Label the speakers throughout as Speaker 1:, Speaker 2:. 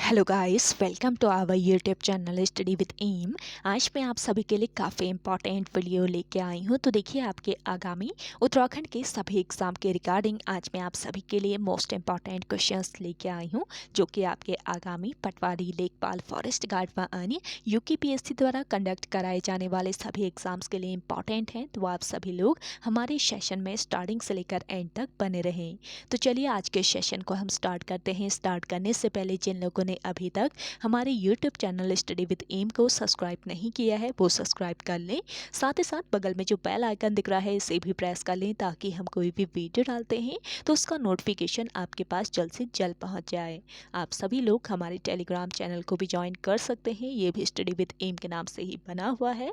Speaker 1: Hello guys, welcome to our YouTube channel study with M. आज मैं आप सभी के लिए काफ़ी इंपॉर्टेंट वीडियो लेके आई हूँ। तो देखिए, आपके आगामी उत्तराखंड के सभी एग्ज़ाम के रिगार्डिंग आज मैं आप सभी के लिए मोस्ट इंपॉर्टेंट क्वेश्चंस लेके आई हूँ, जो कि आपके आगामी पटवारी, लेखपाल, फॉरेस्ट गार्ड व अन्य यूकेपीएससी द्वारा कंडक्ट कराए जाने वाले सभी एग्ज़ाम्स के लिए इंपॉर्टेंट हैं। तो आप सभी लोग हमारे सेशन में स्टार्टिंग से लेकर एंड तक बने रहें। तो चलिए आज के सेशन को हम स्टार्ट करते हैं। स्टार्ट करने से पहले जिन लोगों ने अभी तक हमारे YouTube channel study with M को सब्सक्राइब नहीं किया है वो सब्सक्राइब कर लें। साथ ही साथ बगल में जो बेल आइकन दिख रहा है इसे भी प्रेस कर लें, ताकि हम कोई भी वीडियो डालते हैं तो उसका नोटिफिकेशन आपके पास जल्द से जल्द पहुंच जाए। आप सभी लोग हमारे टेलीग्राम चैनल को भी ज्वाइन कर सकते हैं, ये भी स्टडी विद एम के नाम से ही बना हुआ है।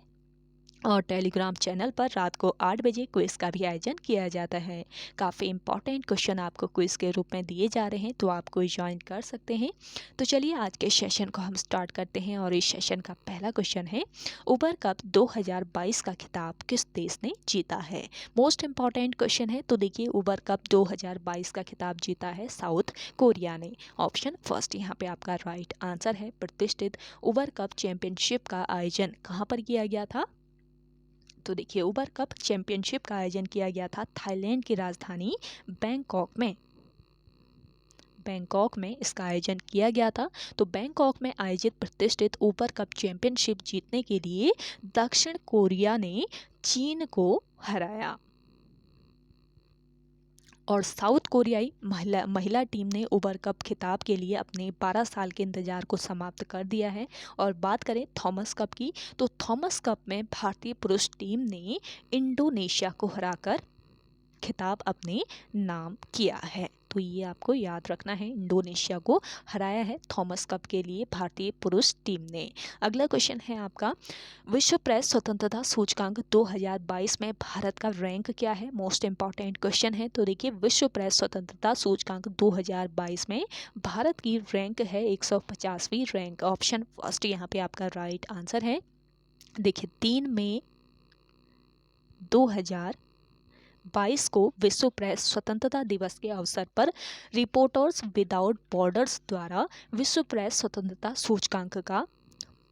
Speaker 1: और टेलीग्राम चैनल पर रात को 8 बजे क्विज़ का भी आयोजन किया जाता है। काफ़ी इंपॉर्टेंट क्वेश्चन आपको क्विज़ के रूप में दिए जा रहे हैं, तो आप कोई ज्वाइन कर सकते हैं। तो चलिए आज के सेशन को हम स्टार्ट करते हैं। और इस सेशन का पहला क्वेश्चन है, उबर कप 2022 का खिताब किस देश ने जीता है? मोस्ट इंपॉर्टेंट क्वेश्चन है। तो देखिए, उबर कप 2022 का खिताब जीता है साउथ कोरिया ने। ऑप्शन फर्स्ट यहाँ पे आपका राइट आंसर है। प्रतिष्ठित उबर कप चैंपियनशिप का आयोजन कहाँ पर किया गया था? तो देखिए, उबर कप चैंपियनशिप का आयोजन किया गया था थाईलैंड की राजधानी बैंकॉक में। बैंकॉक में इसका आयोजन किया गया था। तो बैंकॉक में आयोजित प्रतिष्ठित उबर कप चैंपियनशिप जीतने के लिए दक्षिण कोरिया ने चीन को हराया। और साउथ कोरियाई महिला टीम ने उबर कप खिताब के लिए अपने 12 साल के इंतजार को समाप्त कर दिया है। और बात करें थॉमस कप की, तो थॉमस कप में भारतीय पुरुष टीम ने इंडोनेशिया को हराकर खिताब अपने नाम किया है। तो ये आपको याद रखना है, इंडोनेशिया को हराया है थॉमस कप के लिए भारतीय पुरुष टीम ने। अगला क्वेश्चन है आपका, विश्व प्रेस स्वतंत्रता सूचकांक 2022 में भारत का रैंक क्या है? मोस्ट इंपॉर्टेंट क्वेश्चन है। तो देखिए, विश्व प्रेस स्वतंत्रता सूचकांक 2022 में भारत की रैंक है 150वीं रैंक। ऑप्शन फर्स्ट यहाँ पे आपका राइट आंसर है। देखिए, 3 मई 2022 को विश्व प्रेस स्वतंत्रता दिवस के अवसर पर रिपोर्टर्स विदाउट बॉर्डर्स द्वारा विश्व प्रेस स्वतंत्रता सूचकांक का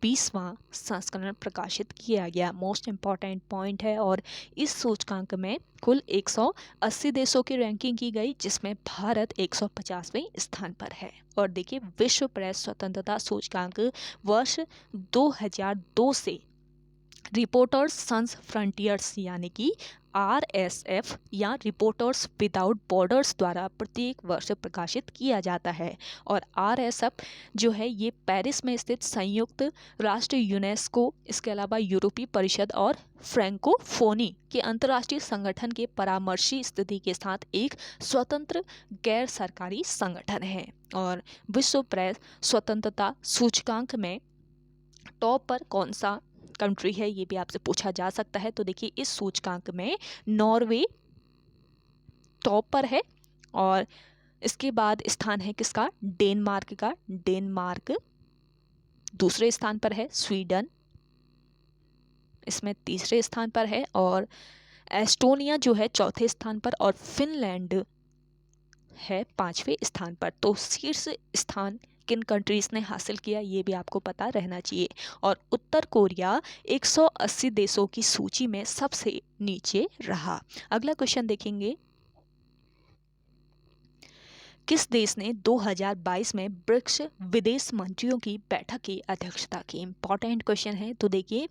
Speaker 1: 20वां संस्करण प्रकाशित किया गया। मोस्ट इम्पॉर्टेंट पॉइंट है। और इस सूचकांक में कुल 180 देशों की रैंकिंग की गई, जिसमें भारत 150वें स्थान पर है। और देखिए, विश्व प्रेस स्वतंत्रता सूचकांक वर्ष 2002 से रिपोर्टर्स सन्स फ्रंटियर्स यानी कि RSF या रिपोर्टर्स विदाउट बॉर्डर्स द्वारा प्रत्येक वर्ष प्रकाशित किया जाता है। और RSF जो है ये पेरिस में स्थित संयुक्त राष्ट्र यूनेस्को, इसके अलावा यूरोपीय परिषद और फ्रैंकोफोनी के अंतर्राष्ट्रीय संगठन के परामर्शी स्थिति के साथ एक स्वतंत्र गैर सरकारी संगठन है। और विश्व प्रेस स्वतंत्रता सूचकांक में टॉप पर कौन सा कंट्री है, ये भी आपसे पूछा जा सकता है। तो देखिए, इस सूचकांक में नॉर्वे टॉप पर है। और इसके बाद स्थान है किसका? डेनमार्क का। डेनमार्क दूसरे स्थान पर है। स्वीडन इसमें तीसरे स्थान पर है। और एस्टोनिया जो है चौथे स्थान पर। और फिनलैंड है 5वें स्थान पर। तो शीर्ष स्थान किन कंट्रीज़ ने हासिल किया, ये भी आपको पता रहना चाहिए। और उत्तर कोरिया 180 देशों की सूची में सबसे नीचे रहा। अगला क्वेश्चन देखेंगे, किस देश ने 2022 में ब्रिक्स विदेश मंत्रियों की बैठक की अध्यक्षता की? इंपॉर्टेंट क्वेश्चन है। तो देखिए,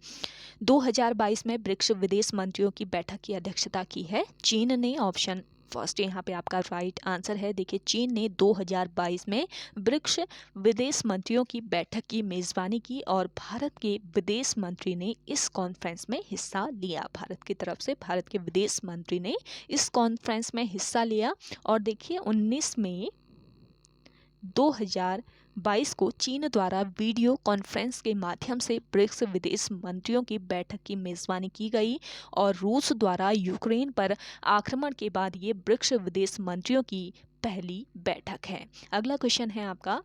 Speaker 1: 2022 में ब्रिक्स विदेश मंत्रियों की बैठक की अध्यक्षता की है चीन ने। ऑप्शन फर्स्ट यहाँ पे आपका राइट आंसर है। देखिए, चीन ने 2022 में ब्रिक्स विदेश मंत्रियों की बैठक की मेज़बानी की और भारत के विदेश मंत्री ने इस कॉन्फ्रेंस में हिस्सा लिया। भारत की तरफ से भारत के विदेश मंत्री ने इस कॉन्फ्रेंस में हिस्सा लिया। और देखिए, 19 मई 2022 को चीन द्वारा वीडियो कॉन्फ्रेंस के माध्यम से ब्रिक्स विदेश मंत्रियों की बैठक की मेज़बानी की गई। और रूस द्वारा यूक्रेन पर आक्रमण के बाद ये ब्रिक्स विदेश मंत्रियों की पहली बैठक है। अगला क्वेश्चन है आपका,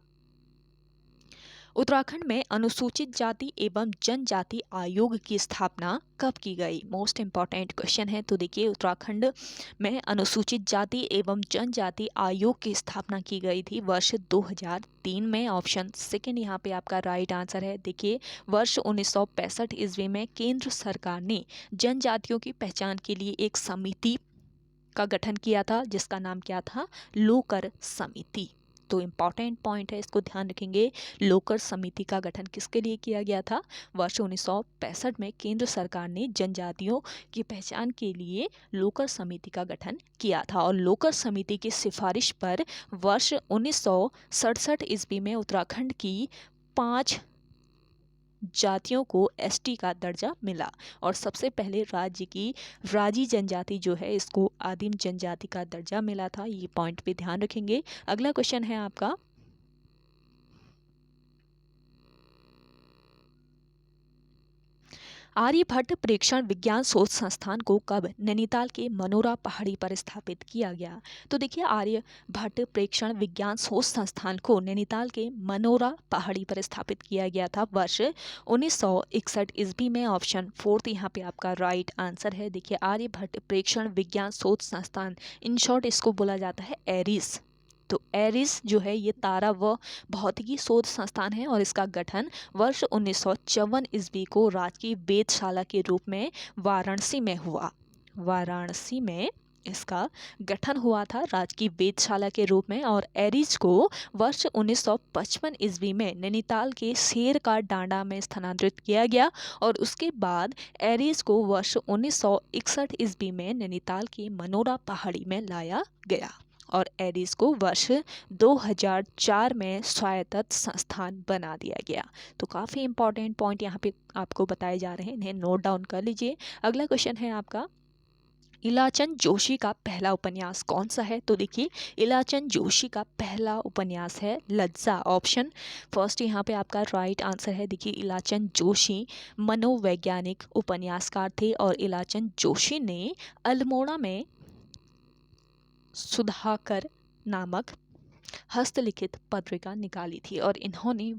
Speaker 1: उत्तराखंड में अनुसूचित जाति एवं जनजाति आयोग की स्थापना कब की गई? मोस्ट इम्पॉर्टेंट क्वेश्चन है। तो देखिए उत्तराखंड में अनुसूचित जाति एवं जनजाति आयोग की स्थापना की गई थी वर्ष 2003 में। ऑप्शन सेकंड यहाँ पे आपका राइट आंसर है। देखिए वर्ष 1965 ईस्वी में केंद्र सरकार ने जनजातियों की पहचान के लिए एक समिति का गठन किया था, जिसका नाम क्या था? लोकर समिति। तो इम्पॉर्टेंट पॉइंट है, इसको ध्यान रखेंगे। लोकर समिति का गठन किसके लिए किया गया था? वर्ष 1965 में केंद्र सरकार ने जनजातियों की पहचान के लिए लोकर समिति का गठन किया था और लोकर समिति की सिफारिश पर वर्ष 1967 ईस्वी में उत्तराखंड की 5 जातियों को एसटी का दर्जा मिला और सबसे पहले राज्य की राजी जनजाति जो है इसको आदिम जनजाति का दर्जा मिला था। ये पॉइंट पे ध्यान रखेंगे। अगला क्वेश्चन है आपका, आर्यभट्ट प्रेक्षण विज्ञान शोध संस्थान को कब नैनीताल के मनोरा पहाड़ी पर स्थापित किया गया? तो देखिए आर्यभट्ट प्रेक्षण विज्ञान शोध संस्थान को नैनीताल के मनोरा पहाड़ी पर स्थापित किया गया था वर्ष 1961 ईस्वी में। ऑप्शन फोर्थ यहाँ पे आपका राइट आंसर है। देखिए आर्यभट्ट प्रेक्षण विज्ञान शोध संस्थान, इन शॉर्ट इसको बोला जाता है एरिस। तो एरिस जो है ये तारा व भौतिकी शोध संस्थान है और इसका गठन वर्ष 1954 ईस्वी को राजकीय वेधशाला के रूप में वाराणसी में हुआ। वाराणसी में इसका गठन हुआ था राजकीय वेधशाला के रूप में। और एरिस को वर्ष 1955 ईस्वी में नैनीताल के शेर का डांडा में स्थानांतरित किया गया और उसके बाद एरिस को वर्ष 1961 ईस्वी में नैनीताल की मनोरा पहाड़ी में लाया गया और एरिस को वर्ष 2004 में स्वायत्त संस्थान बना दिया गया। तो काफ़ी इंपॉर्टेंट पॉइंट यहाँ पे आपको बताए जा रहे हैं, इन्हें नोट डाउन कर लीजिए। अगला क्वेश्चन है आपका, इलाचंद जोशी का पहला उपन्यास कौन सा है? तो देखिए इलाचंद जोशी का पहला उपन्यास है लज्जा। ऑप्शन फर्स्ट यहाँ पे आपका राइट आंसर है। देखिए इलाचंद जोशी मनोवैज्ञानिक उपन्यासकार थे और इलाचंद जोशी ने अल्मोड़ा में सुधाकर नामक हस्तलिखित पत्रिका निकाली थी और इन्होंने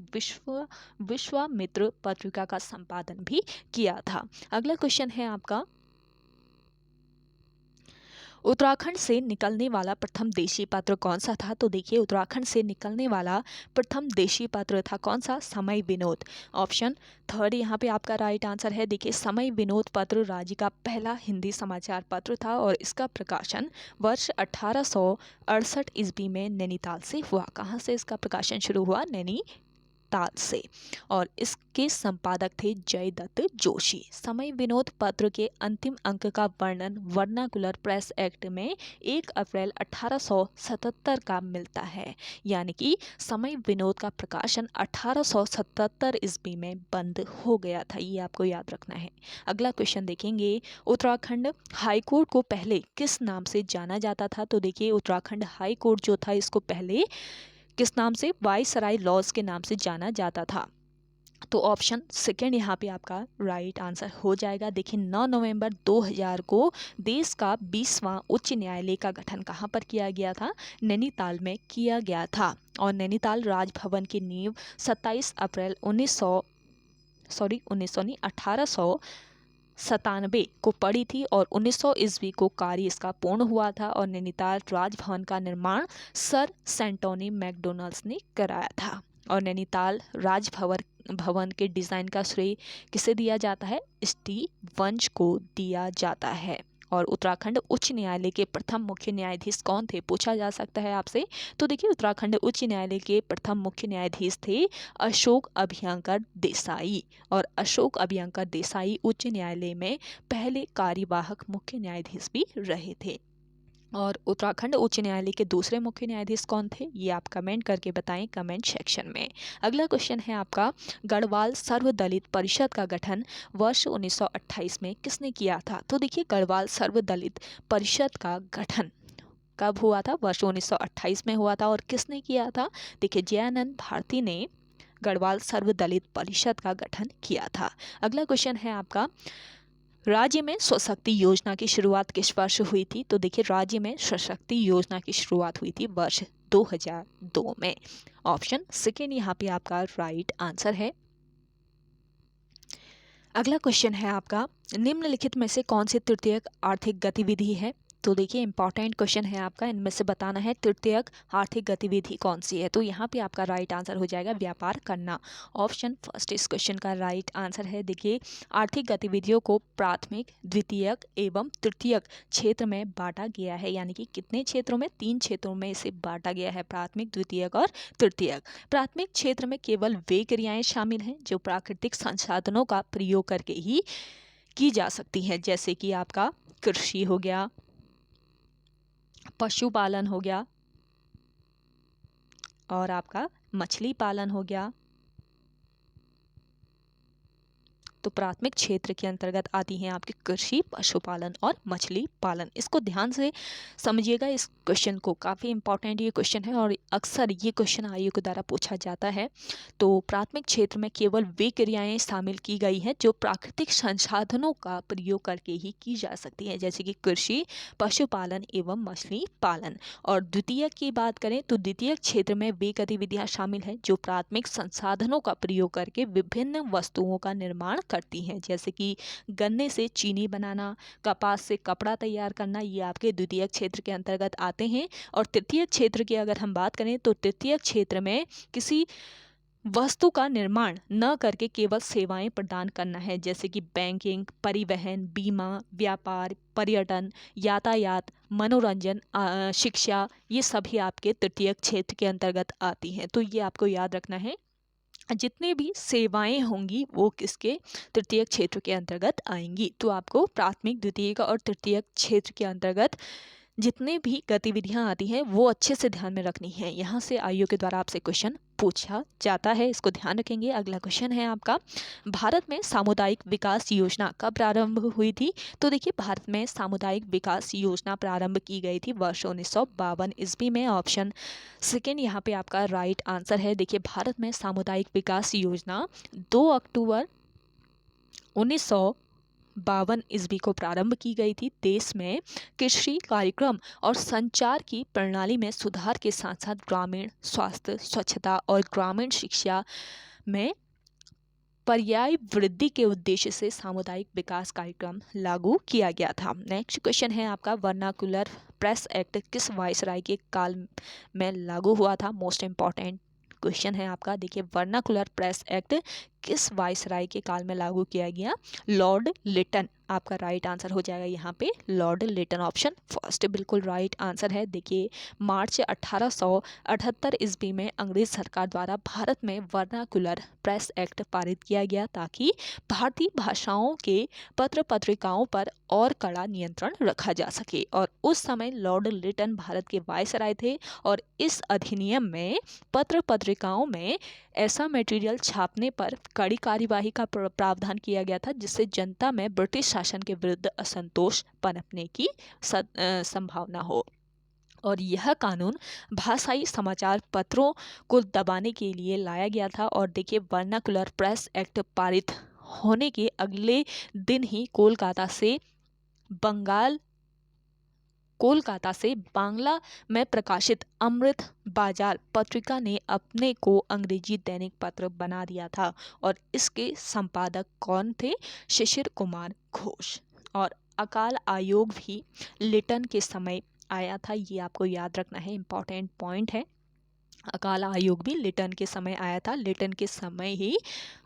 Speaker 1: विश्वामित्र पत्रिका का संपादन भी किया था। अगला क्वेश्चन है आपका, उत्तराखंड से निकलने वाला प्रथम देशी पत्र कौन सा था? तो देखिए उत्तराखंड से निकलने वाला प्रथम देशी पत्र था कौन सा? समय विनोद। ऑप्शन थर्ड यहाँ पे आपका राइट आंसर है। देखिए समय विनोद पत्र राज्य का पहला हिंदी समाचार पत्र था और इसका प्रकाशन वर्ष 1868 ईस्वी में नैनीताल से हुआ। कहाँ से इसका प्रकाशन शुरू हुआ? नैनीताल से। और इसके संपादक थे जयदत्त जोशी। समय विनोद पत्र के अंतिम अंक का वर्णन वर्नाकुलर प्रेस एक्ट में 1 अप्रैल 1877 का मिलता है, यानी कि समय विनोद का प्रकाशन 1877 ईस्वी में बंद हो गया था। ये आपको याद रखना है। अगला क्वेश्चन देखेंगे, उत्तराखंड हाईकोर्ट को पहले किस नाम से जाना जाता था? तो देखिए उत्तराखंड हाई कोर्ट जो था इसको पहले किस नाम से? वायसराय लॉज के नाम से जाना जाता था। तो ऑप्शन सेकेंड यहाँ पे आपका राइट आंसर हो जाएगा। देखिए 9 नवंबर 2000 को देश का 20वां उच्च न्यायालय का गठन कहाँ पर किया गया था? नैनीताल में किया गया था और नैनीताल राजभवन की नींव 27 अप्रैल 1897 को पड़ी थी और 1900 ईस्वी को कार्य इसका पूर्ण हुआ था और नैनीताल राजभवन का निर्माण सर सेंटोनी मैकडोनल्ड्स ने कराया था। और नैनीताल राजभवन के डिज़ाइन का श्रेय किसे दिया जाता है? स्टीवंस को दिया जाता है। और उत्तराखंड उच्च न्यायालय के प्रथम मुख्य न्यायाधीश कौन थे? पूछा जा सकता है आपसे। तो देखिए उत्तराखंड उच्च न्यायालय के प्रथम मुख्य न्यायाधीश थे अशोक अभ्यंकर देसाई और अशोक अभ्यंकर देसाई उच्च न्यायालय में पहले कार्यवाहक मुख्य न्यायाधीश भी रहे थे। और उत्तराखंड उच्च न्यायालय के दूसरे मुख्य न्यायाधीश कौन थे? ये आप कमेंट करके बताएं कमेंट सेक्शन में। अगला क्वेश्चन है आपका, गढ़वाल सर्वदलित परिषद का गठन वर्ष 1928 में किसने किया था? तो देखिए गढ़वाल सर्वदलित परिषद का गठन कब हुआ था? वर्ष 1928 में हुआ था और किसने किया था? देखिए जयानंद भारती ने गढ़वाल सर्वदलित परिषद का गठन किया था। अगला क्वेश्चन है आपका, राज्य में स्वशक्ति योजना की शुरुआत किस वर्ष हुई थी? तो देखिए राज्य में स्वशक्ति योजना की शुरुआत हुई थी वर्ष 2002 में। ऑप्शन सेकेंड यहाँ पे आपका राइट आंसर है। अगला क्वेश्चन है आपका, निम्नलिखित में से कौन सी तृतीयक आर्थिक गतिविधि है? तो देखिए इंपॉर्टेंट क्वेश्चन है आपका, इनमें से बताना है तृतीयक आर्थिक गतिविधि कौन सी है। तो यहाँ पे आपका राइट आंसर हो जाएगा व्यापार करना। ऑप्शन फर्स्ट इस क्वेश्चन का राइट आंसर है। देखिए आर्थिक गतिविधियों को प्राथमिक, द्वितीयक एवं तृतीयक क्षेत्र में बांटा गया है, यानी कि कितने क्षेत्रों में? 3 क्षेत्रों में इसे बांटा गया है, प्राथमिक, द्वितीयक और तृतीयक। प्राथमिक क्षेत्र में केवल वे क्रियाएं शामिल हैं जो प्राकृतिक संसाधनों का प्रयोग करके ही की जा सकती हैं, जैसे कि आपका कृषि हो गया, पशुपालन हो गया और आपका मछली पालन हो गया। तो प्राथमिक क्षेत्र के अंतर्गत आती हैं आपकी कृषि, पशुपालन और मछली पालन। इसको ध्यान से समझिएगा, इस क्वेश्चन को, काफ़ी इंपॉर्टेंट ये क्वेश्चन है और अक्सर ये क्वेश्चन आयोग के द्वारा पूछा जाता है। तो प्राथमिक क्षेत्र में केवल वे क्रियाएं शामिल की गई हैं जो प्राकृतिक संसाधनों का प्रयोग करके ही की जा सकती हैं, जैसे कि कृषि, पशुपालन एवं मछली पालन। और द्वितीयक की बात करें तो द्वितीयक क्षेत्र में वे गतिविधियां शामिल हैं जो प्राथमिक संसाधनों का प्रयोग करके विभिन्न वस्तुओं का निर्माण करती हैं, जैसे कि गन्ने से चीनी बनाना, कपास से कपड़ा तैयार करना, ये आपके द्वितीयक क्षेत्र के अंतर्गत आते हैं। और तृतीयक क्षेत्र की अगर हम बात करें तो तृतीयक क्षेत्र में किसी वस्तु का निर्माण न करके केवल सेवाएं प्रदान करना है, जैसे कि बैंकिंग, परिवहन, बीमा, व्यापार, पर्यटन, यातायात, मनोरंजन, शिक्षा, ये सभी आपके तृतीयक क्षेत्र के अंतर्गत आती हैं। तो ये आपको याद रखना है, जितने भी सेवाएं होंगी वो किसके? तृतीयक क्षेत्र के अंतर्गत आएंगी। तो आपको प्राथमिक, द्वितीयक और तृतीयक क्षेत्र के अंतर्गत जितने भी गतिविधियां आती हैं वो अच्छे से ध्यान में रखनी है। यहाँ से आयोग के द्वारा आपसे क्वेश्चन पूछा जाता है, इसको ध्यान रखेंगे। अगला क्वेश्चन है आपका, भारत में सामुदायिक विकास योजना कब प्रारंभ हुई थी? तो देखिए भारत में सामुदायिक विकास योजना प्रारंभ की गई थी वर्ष 1952 ईस्वी में। ऑप्शन सेकेंड यहाँ पे आपका राइट आंसर है। देखिए भारत में सामुदायिक विकास योजना 2 अक्टूबर 1952 ईस्वी को प्रारंभ की गई थी। देश में कृषि कार्यक्रम और संचार की प्रणाली में सुधार के साथ साथ ग्रामीण स्वास्थ्य, स्वच्छता और ग्रामीण शिक्षा में पर्याय वृद्धि के उद्देश्य से सामुदायिक विकास कार्यक्रम लागू किया गया था। नेक्स्ट क्वेश्चन है आपका, वर्नाकुलर प्रेस एक्ट किस वायसराय के काल में लागू हुआ था? मोस्ट इंपॉर्टेंट क्वेश्चन है आपका। देखिए वर्नाकुलर प्रेस एक्ट किस वायसराय के काल में लागू किया गया? लॉर्ड लिटन आपका राइट आंसर हो जाएगा यहाँ पे, लॉर्ड लिटन। ऑप्शन फर्स्ट बिल्कुल राइट आंसर है। देखिए मार्च 1878 ईस्वी में अंग्रेज सरकार द्वारा भारत में वर्नाकुलर प्रेस एक्ट पारित किया गया ताकि भारतीय भाषाओं के पत्र पत्रिकाओं पर और कड़ा नियंत्रण रखा जा सके। और उस समय लॉर्ड लिटन भारत के वायसराय थे और इस अधिनियम में पत्र पत्रिकाओं में ऐसा मटेरियल छापने पर कड़ी कार्यवाही का प्रावधान किया गया था जिससे जनता में ब्रिटिश शासन के विरुद्ध असंतोष पनपने की संभावना हो। और यह कानून भाषाई समाचार पत्रों को दबाने के लिए लाया गया था। और देखिए वर्नाकुलर प्रेस एक्ट पारित होने के अगले दिन ही कोलकाता से बांग्ला में प्रकाशित अमृत बाजार पत्रिका ने अपने को अंग्रेजी दैनिक पत्र बना दिया था। और इसके संपादक कौन थे? शिशिर कुमार घोष। और अकाल आयोग भी लिटन के समय आया था, ये आपको याद रखना है, इंपॉर्टेंट पॉइंट है। अकाल आयोग भी लिटन के समय आया था। लिटन के समय ही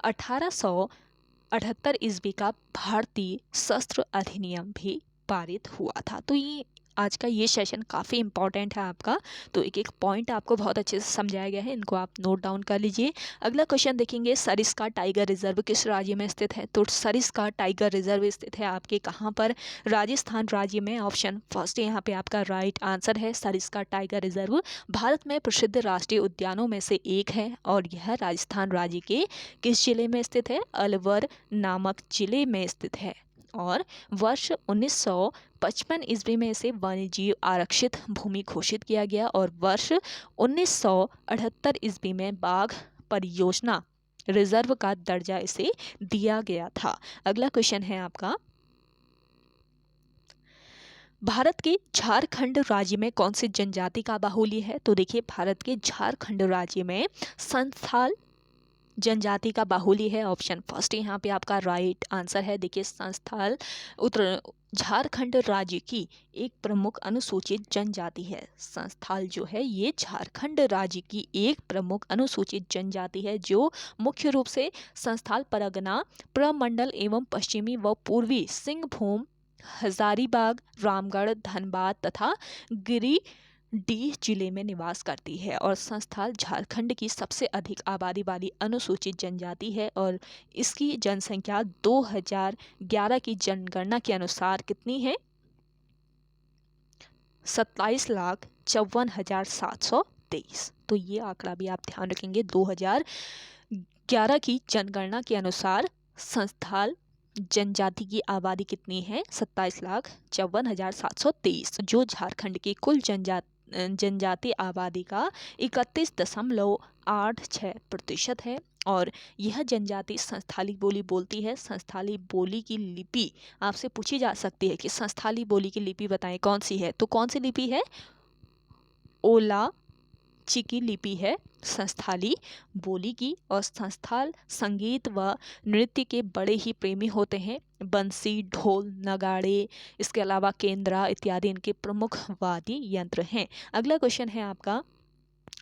Speaker 1: 1878 ईस्वी का भारतीय शस्त्र अधिनियम भी पारित हुआ था। तो ये आज का ये सेशन काफ़ी इंपॉर्टेंट है आपका, तो एक एक पॉइंट आपको बहुत अच्छे से समझाया गया है, इनको आप नोट डाउन कर लीजिए। अगला क्वेश्चन देखेंगे, सरिस्का टाइगर रिजर्व किस राज्य में स्थित है? तो सरिस्का टाइगर रिजर्व स्थित है आपके कहाँ पर? राजस्थान राज्य में। ऑप्शन फर्स्ट यहाँ पे आपका राइट आंसर है। सरिस्का टाइगर रिजर्व भारत में प्रसिद्ध राष्ट्रीय उद्यानों में से एक है और यह राजस्थान राज्य के किस जिले में स्थित है? अलवर नामक जिले में स्थित है। और वर्ष 1955 ईस्वी में इसे वन्यजीव आरक्षित भूमि घोषित किया गया और वर्ष 1978 ईस्वी में बाघ परियोजना रिजर्व का दर्जा इसे दिया गया था। अगला क्वेश्चन है आपका, भारत के झारखंड राज्य में कौन सी जनजाति का बाहुल्य है? तो देखिए भारत के झारखंड राज्य में संथाल जनजाति का बाहुल्य है। ऑप्शन फर्स्ट यहाँ पे आपका राइट आंसर है। देखिए संथाल उत्तर झारखंड राज्य की एक प्रमुख अनुसूचित जनजाति है। संथाल जो है ये झारखंड राज्य की एक प्रमुख अनुसूचित जनजाति है जो मुख्य रूप से संथाल परगना प्रमंडल एवं पश्चिमी व पूर्वी सिंहभूम, हजारीबाग, रामगढ़, धनबाद तथा गिरिडीह जिले में निवास करती है। और संथाल झारखंड की सबसे अधिक आबादी वाली अनुसूचित जनजाति है और इसकी जनसंख्या 2011 की जनगणना के अनुसार कितनी है? 27,54,723। तो ये आंकड़ा भी आप ध्यान रखेंगे। 2011 की जनगणना के अनुसार संथाल जनजाति की आबादी कितनी है? 27,54,723, जो झारखंड की कुल जनजाति आबादी का 31.86% है। और यह जनजाति संथाली बोली बोलती है। संथाली बोली की लिपि आपसे पूछी जा सकती है कि संथाली बोली की लिपि बताएं कौन सी है, तो कौन सी लिपि है? ओला चिकी लिपि है संथाली बोली की। और संथाल संगीत व नृत्य के बड़े ही प्रेमी होते हैं। बंसी, ढोल, नगाड़े, इसके अलावा केंद्रा इत्यादि इनके प्रमुख वाद्य यंत्र हैं। अगला क्वेश्चन है आपका,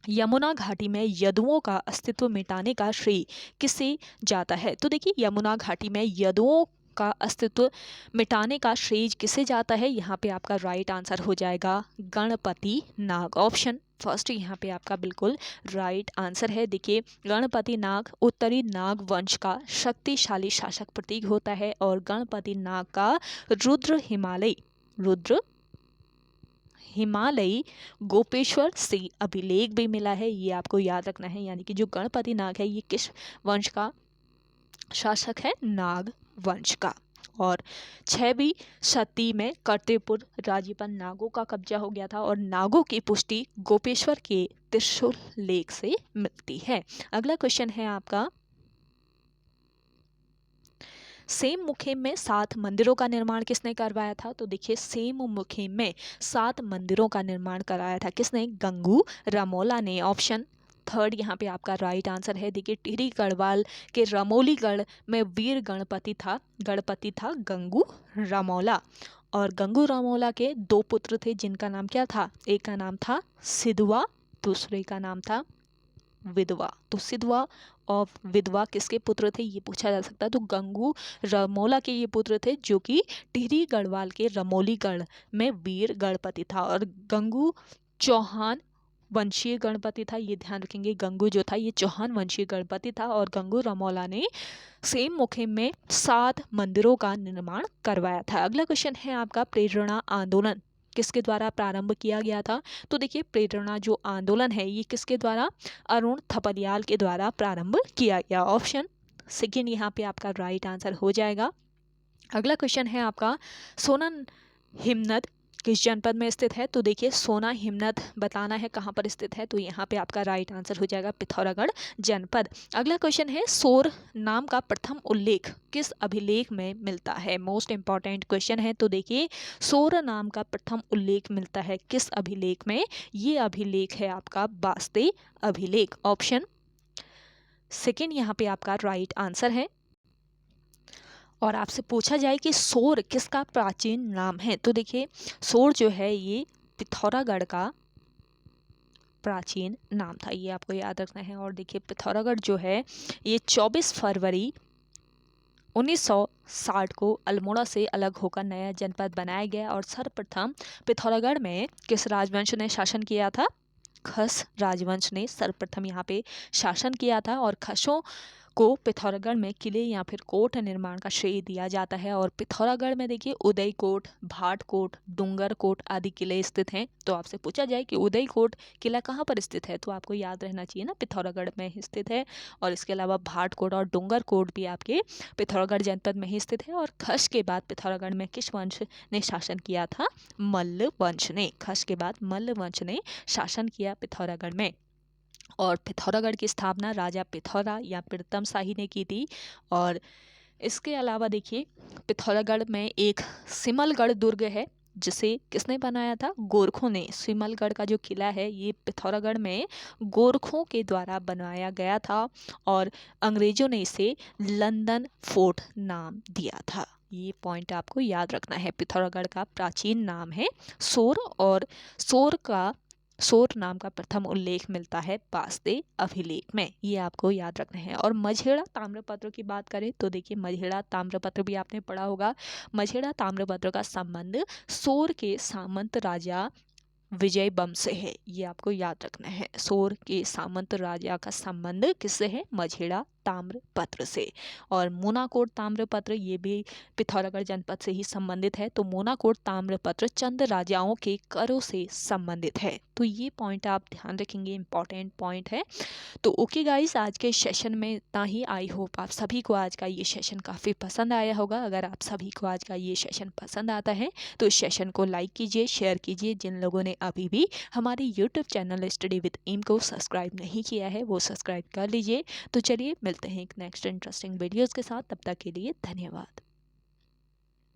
Speaker 1: यमुना घाटी में यदुओं का अस्तित्व मिटाने का श्रेय किसे जाता है? तो देखिए यमुना घाटी में यदुओं का अस्तित्व मिटाने का श्रेय किसे जाता है? यहाँ पे आपका राइट आंसर हो जाएगा गणपति नाग। ऑप्शन फर्स्ट यहाँ पे आपका बिल्कुल राइट आंसर है। देखिए गणपति नाग उत्तरी नाग वंश का शक्तिशाली शासक प्रतीक होता है और गणपति नाग का रुद्र हिमालयी गोपेश्वर से अभिलेख भी मिला है। ये आपको याद रखना है। यानी कि जो गणपति नाग है ये किस वंश का शासक है? नाग वंश का। और 6वीं शती में कर्तेपुर राज्य पर नागों का कब्जा हो गया था और नागों की पुष्टि गोपेश्वर के त्रिशूल लेख से मिलती है। अगला क्वेश्चन है आपका, सेम मुखेम में 7 मंदिरों का निर्माण किसने करवाया था? तो देखिए सेम मुखेम में 7 मंदिरों का निर्माण कराया था किसने? गंगू रमोला ने। ऑप्शन थर्ड यहाँ पे आपका राइट आंसर है। देखिए टिहरी गढ़वाल के रमोलीगढ़ में वीर गणपति था गंगू रमोला। और गंगू रमोला के 2 पुत्र थे जिनका नाम क्या था? एक का नाम था सिधुआ, दूसरे का नाम था विधवा। तो सिधवा और विधवा किसके पुत्र थे ये पूछा जा सकता है। तो गंगू रमोला के ये पुत्र थे जो कि टिहरी गढ़वाल के रमोलीगढ़ में वीर गणपति था। और गंगू चौहान वंशीय गणपति था, ये ध्यान रखेंगे। गंगू जो था ये चौहान वंशीय गणपति था और गंगू रमोला ने सेम मुखेम में 7 मंदिरों का निर्माण करवाया था। अगला क्वेश्चन है आपका, प्रेरणा आंदोलन किसके द्वारा प्रारंभ किया गया था? तो देखिए प्रेरणा जो आंदोलन है ये किसके द्वारा? अरुण थपलियाल के द्वारा प्रारंभ किया गया। ऑप्शन सेकेंड यहाँ पे आपका राइट आंसर हो जाएगा। अगला क्वेश्चन है आपका, सोना हिमनद किस जनपद में स्थित है? तो देखिए सोना हिमनद बताना है कहाँ पर स्थित है, तो यहाँ पे आपका राइट आंसर हो जाएगा पिथौरागढ़ जनपद। अगला क्वेश्चन है, सोर नाम का प्रथम उल्लेख किस अभिलेख में मिलता है? मोस्ट इंपॉर्टेंट क्वेश्चन है। तो देखिए सोर नाम का प्रथम उल्लेख मिलता है किस अभिलेख में? ये अभिलेख है आपका वास्ते अभिलेख। ऑप्शन सेकेंड यहाँ पे आपका राइट आंसर है। और आपसे पूछा जाए कि सोर किसका प्राचीन नाम है? तो देखिए सोर जो है ये पिथौरागढ़ का प्राचीन नाम था, ये आपको याद रखना है। और देखिए पिथौरागढ़ जो है ये 24 फरवरी 1960 को अल्मोड़ा से अलग होकर नया जनपद बनाया गया। और सर्वप्रथम पिथौरागढ़ में किस राजवंश ने शासन किया था? खस राजवंश ने सर्वप्रथम यहाँ पे शासन किया था। और खसों को पिथौरागढ़ में किले या फिर कोट निर्माण का श्रेय दिया जाता है। और पिथौरागढ़ में देखिए उदयकोट, भाटकोट, डूंगरकोट आदि किले स्थित हैं। तो आपसे पूछा जाए कि उदयकोट किला कहाँ पर स्थित है, तो आपको याद रहना चाहिए ना पिथौरागढ़ में ही स्थित है। और इसके अलावा भाटकोट और डूंगरकोट भी आपके पिथौरागढ़ जनपद में ही स्थित है। और खस के बाद पिथौरागढ़ में किस वंश ने शासन किया था? मल्ल वंश ने। खस के बाद मल्ल वंश ने शासन किया पिथौरागढ़ में। और पिथौरागढ़ की स्थापना राजा पिथौरा या प्रीतम शाही ने की थी। और इसके अलावा देखिए पिथौरागढ़ में एक सिमलगढ़ दुर्ग है जिसे किसने बनाया था? गोरखों ने। सिमलगढ़ का जो किला है ये पिथौरागढ़ में गोरखों के द्वारा बनाया गया था और अंग्रेजों ने इसे लंदन फोर्ट नाम दिया था। ये पॉइंट आपको याद रखना है। पिथौरागढ़ का प्राचीन नाम है सोर और सोर नाम का प्रथम उल्लेख मिलता है वास्ते अभिलेख में। ये आपको याद रखना है। और मझेड़ा ताम्रपत्र की बात करें तो देखिए मझेड़ा ताम्रपत्र भी आपने पढ़ा होगा। मझेड़ा ताम्रपत्र का संबंध सोर के सामंत राजा विजय बम से है। ये आपको याद रखना है। सोर के सामंत राजा का संबंध किससे है? मझेड़ा ताम्रपत्र से। और मोनाकोट ताम्रपत्र ये भी पिथौरागढ़ जनपद से ही संबंधित है। तो मोनाकोट ताम्रपत्र चंद राजाओं के करों से संबंधित है। तो ये पॉइंट आप ध्यान रखेंगे, इंपॉर्टेंट पॉइंट है। तो ओके गाइस, आज के सेशन में इतना ही। आई होप आप सभी को आज का ये सेशन काफ़ी पसंद आया होगा। अगर आप सभी को आज का ये सेशन पसंद आता है तो इस सेशन को लाइक कीजिए, शेयर कीजिए। जिन लोगों ने अभी भी हमारे YouTube channel study with M को सब्सक्राइब नहीं किया है वो सब्सक्राइब कर लीजिए। तो चलिए मिलते हैं एक नेक्स्ट इंटरेस्टिंग वीडियोज़ के साथ। तब तक के लिए धन्यवाद।